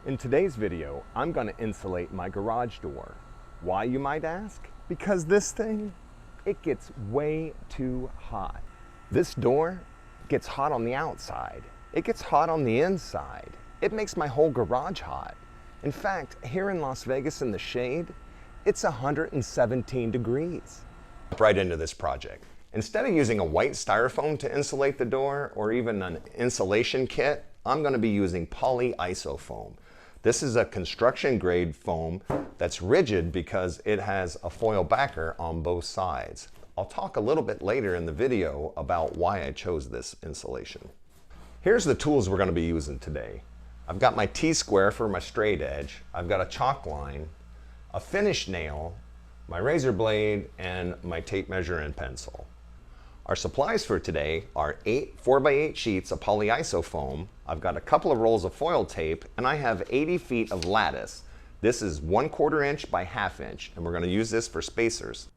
In today's video, I'm going to insulate my garage door. Why, you might ask? Because this thing, it gets way too hot. This door gets hot on the outside. It gets hot on the inside. It makes my whole garage hot. In fact, here in Las Vegas in the shade, it's 117 degrees. Right into this project. Instead of using a white styrofoam to insulate the door or even an insulation kit, I'm going to be using polyisocyanurate. This is a construction grade foam that's rigid because it has a foil backer on both sides. I'll talk a little bit later in the video about why I chose this insulation. Here's the tools we're going to be using today. I've got my T-square for my straight edge. I've got a chalk line, a finish nail, my razor blade, and my tape measure and pencil. Our supplies for today are 8 4x8 sheets of polyisofoam. I've got a couple of rolls of foil tape, and I have 80 feet of lattice. This is 1/4 inch by 1/2 inch, and we're going to use this for spacers.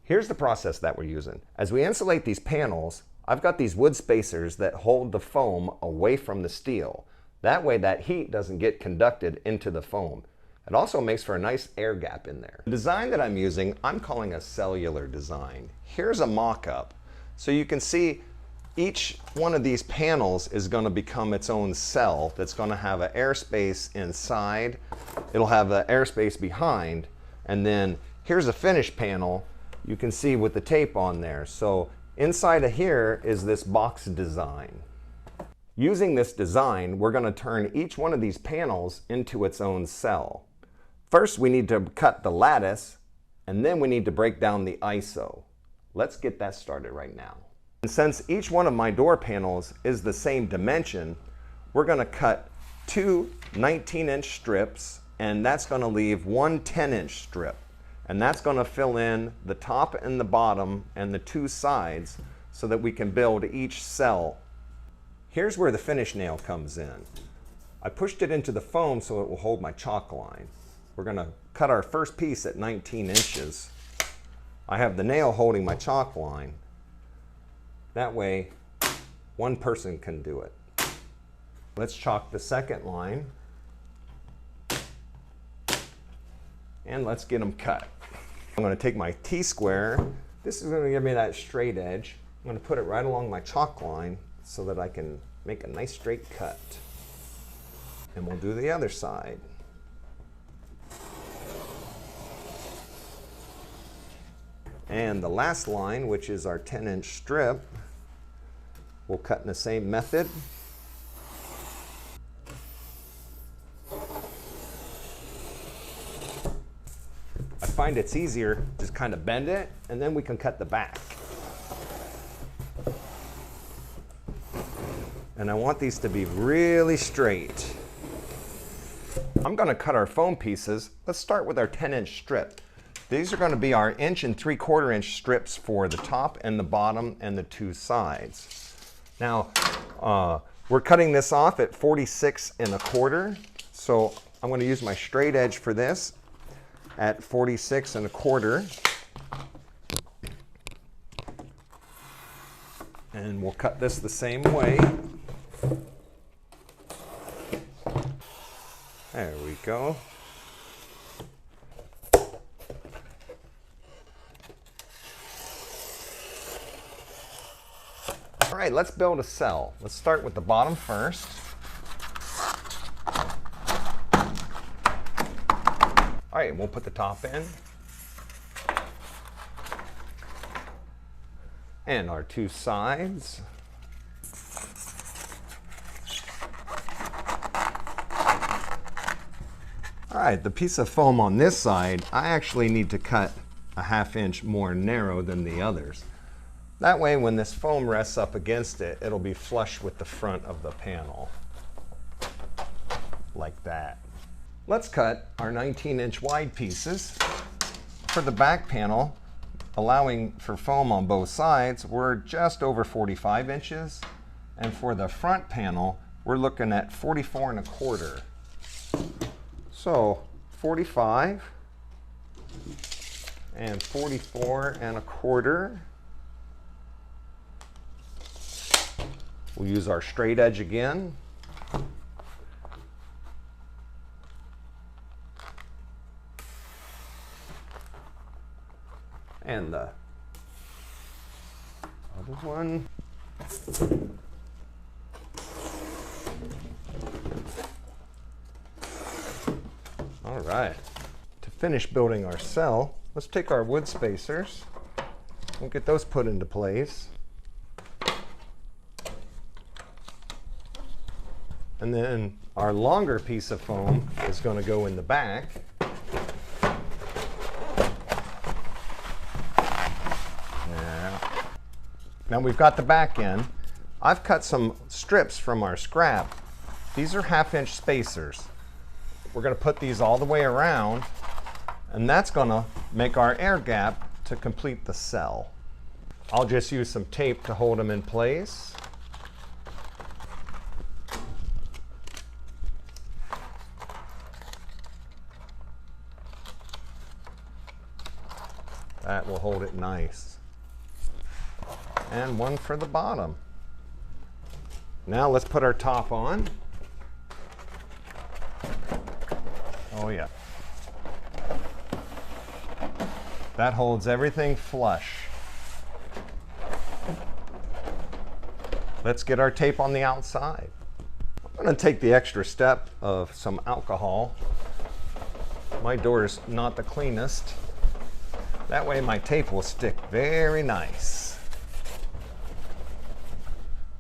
Here's the process that we're using. As we insulate these panels, I've got these wood spacers that hold the foam away from the steel. That way that heat doesn't get conducted into the foam. It also makes for a nice air gap in there. The design that I'm using, I'm calling a cellular design. Here's a mock-up. So you can see each one of these panels is going to become its own cell that's going to have an airspace inside. It'll have an airspace behind. And then here's a finished panel you can see with the tape on there. So inside of here is this box design. Using this design, we're going to turn each one of these panels into its own cell. First, we need to cut the lattice, and then we need to break down the ISO. Let's get that started right now. And since each one of my door panels is the same dimension, we're going to cut 2 19-inch strips, and that's going to leave 1 10-inch strip. And that's going to fill in the top and the bottom and the 2 sides so that we can build each cell. Here's where the finish nail comes in. I pushed it into the foam so it will hold my chalk line. We're going to cut our first piece at 19 inches. I have the nail holding my chalk line. That way, one person can do it. Let's chalk the second line. And let's get them cut. I'm going to take my T-square. This is going to give me that straight edge. I'm going to put it right along my chalk line so that I can make a nice straight cut. And we'll do the other side. And the last line, which is our 10-inch strip, we'll cut in the same method. I find it's easier, just kind of bend it, and then we can cut the back. And I want these to be really straight. I'm going to cut our foam pieces. Let's start with our 10-inch strip. These are going to be our 1 3/4 inch strips for the top and the bottom and the 2 sides. Now, we're cutting this off at 46 1/4. So I'm going to use my straight edge for this at 46 1/4. And we'll cut this the same way. There we go. All right, let's build a cell. Let's start with the bottom first. All right, we'll put the top in. And our 2 sides. All right, the piece of foam on this side, I actually need to cut a 1/2 inch more narrow than the others. That way, when this foam rests up against it, it'll be flush with the front of the panel. Like that. Let's cut our 19-inch wide pieces. For the back panel, allowing for foam on both sides, we're just over 45 inches. And for the front panel, we're looking at 44 1/4. So 45 and 44 1/4. We'll use our straight edge again. And the other one. All right. To finish building our cell, let's take our wood spacers. We'll get those put into place. And then our longer piece of foam is going to go in the back. Now we've got the back end. I've cut some strips from our scrap. These are 1/2-inch spacers. We're going to put these all the way around, and that's going to make our air gap to complete the cell. I'll just use some tape to hold them in place. That will hold it nice. And one for the bottom. Now let's put our top on. Oh yeah. That holds everything flush. Let's get our tape on the outside. I'm going to take the extra step of some alcohol. My door is not the cleanest. That way my tape will stick very nice.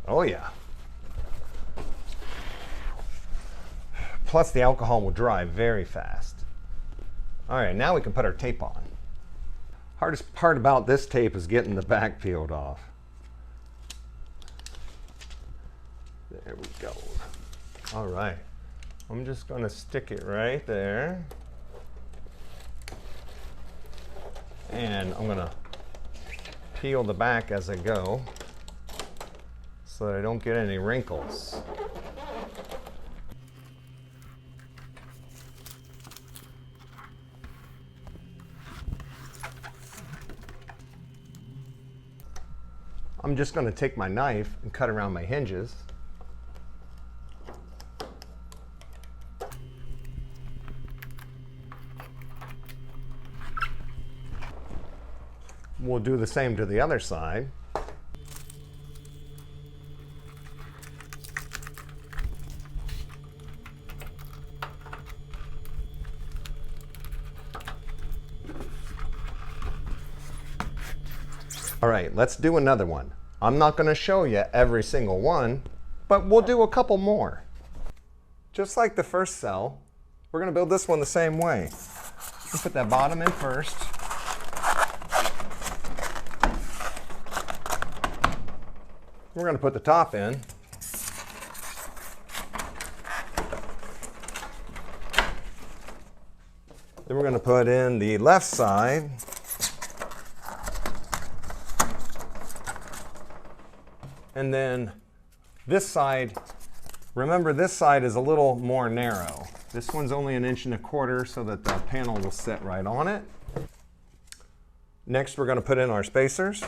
Oh yeah. Plus the alcohol will dry very fast. All right, now we can put our tape on. Hardest part about this tape is getting the back peeled off. There we go. All right, I'm just going to stick it right there. And I'm going to peel the back as I go so that I don't get any wrinkles. I'm just going to take my knife and cut around my hinges. We'll do the same to the other side. All right, let's do another one. I'm not going to show you every single one, but we'll do a couple more. Just like the first cell, we're going to build this one the same way. We'll put that bottom in first. We're going to put the top in. Then we're going to put in the left side. And then this side, remember this side is a little more narrow. This one's only 1.25 inches so that the panel will sit right on it. Next, we're going to put in our spacers.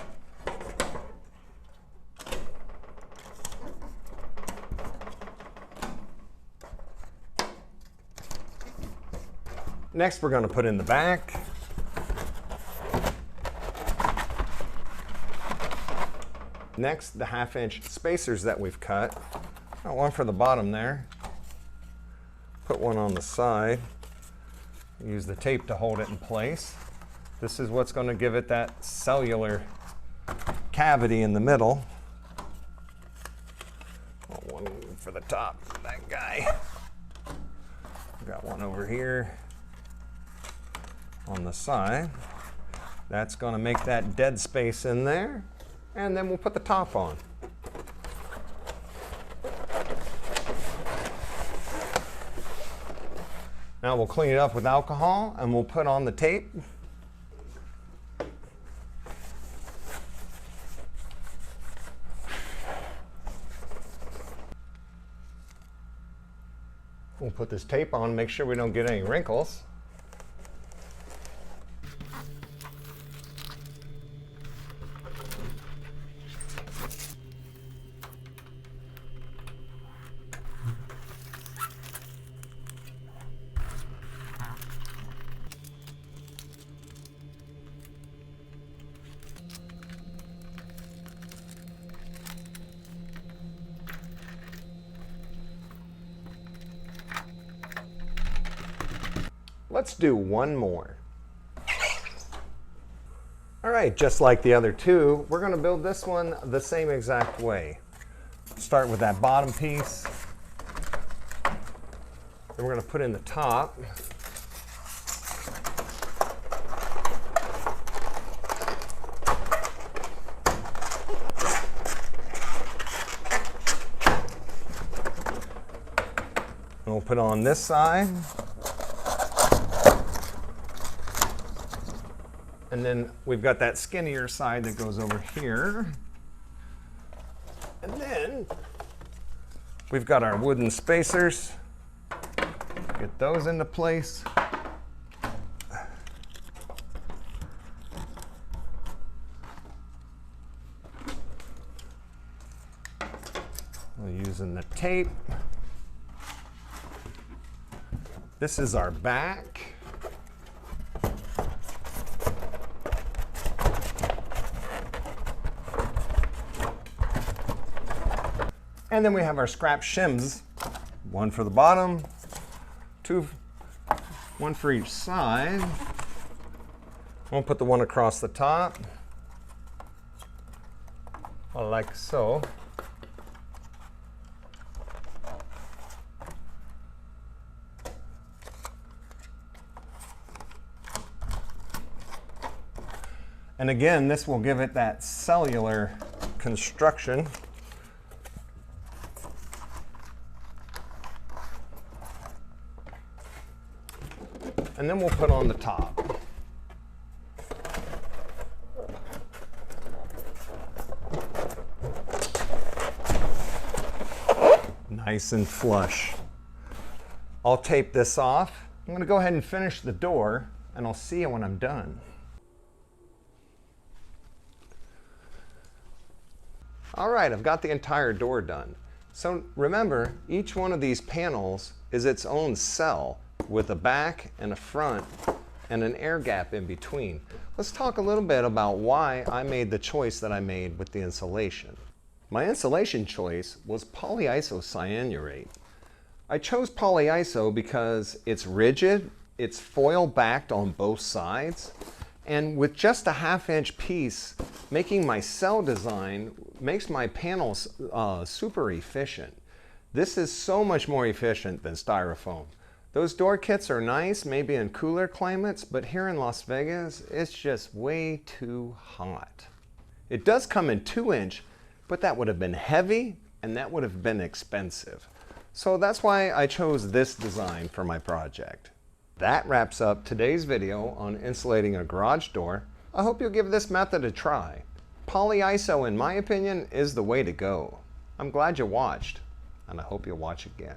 Next, we're going to put in the back. Next, the 1/2-inch spacers that we've cut. Got one for the bottom there. Put one on the side. Use the tape to hold it in place. This is what's going to give it that cellular cavity in the middle. One for the top, that guy. Got one over here on the side. That's going to make that dead space in there. And then we'll put the top on. Now we'll clean it up with alcohol and we'll put on the tape. We'll put this tape on, make sure we don't get any wrinkles. Let's do one more. All right, just like the other two, we're going to build this one the same exact way. Start with that bottom piece. Then we're going to put in the top. And we'll put on this side. And then we've got that skinnier side that goes over here. And then we've got our wooden spacers. Get those into place. We're using the tape. This is our back. And then we have our scrap shims, one for the bottom, one for each side. We'll put the one across the top, like so. And again, this will give it that cellular construction. And then we'll put on the top. Nice and flush. I'll tape this off. I'm going to go ahead and finish the door, and I'll see you when I'm done. All right, I've got the entire door done. So remember, each one of these panels is its own cell, with a back and a front and an air gap in between. Let's talk a little bit about why I made the choice that I made with the insulation. My insulation choice was polyisocyanurate. I chose polyiso because it's rigid, it's foil backed on both sides, and with just a 1/2-inch piece, making my cell design makes my panels super efficient. This is so much more efficient than styrofoam. Those door kits are nice, maybe in cooler climates, but here in Las Vegas, it's just way too hot. It does come in 2-inch, but that would have been heavy and that would have been expensive. So that's why I chose this design for my project. That wraps up today's video on insulating a garage door. I hope you'll give this method a try. Polyiso, in my opinion, is the way to go. I'm glad you watched, and I hope you'll watch again.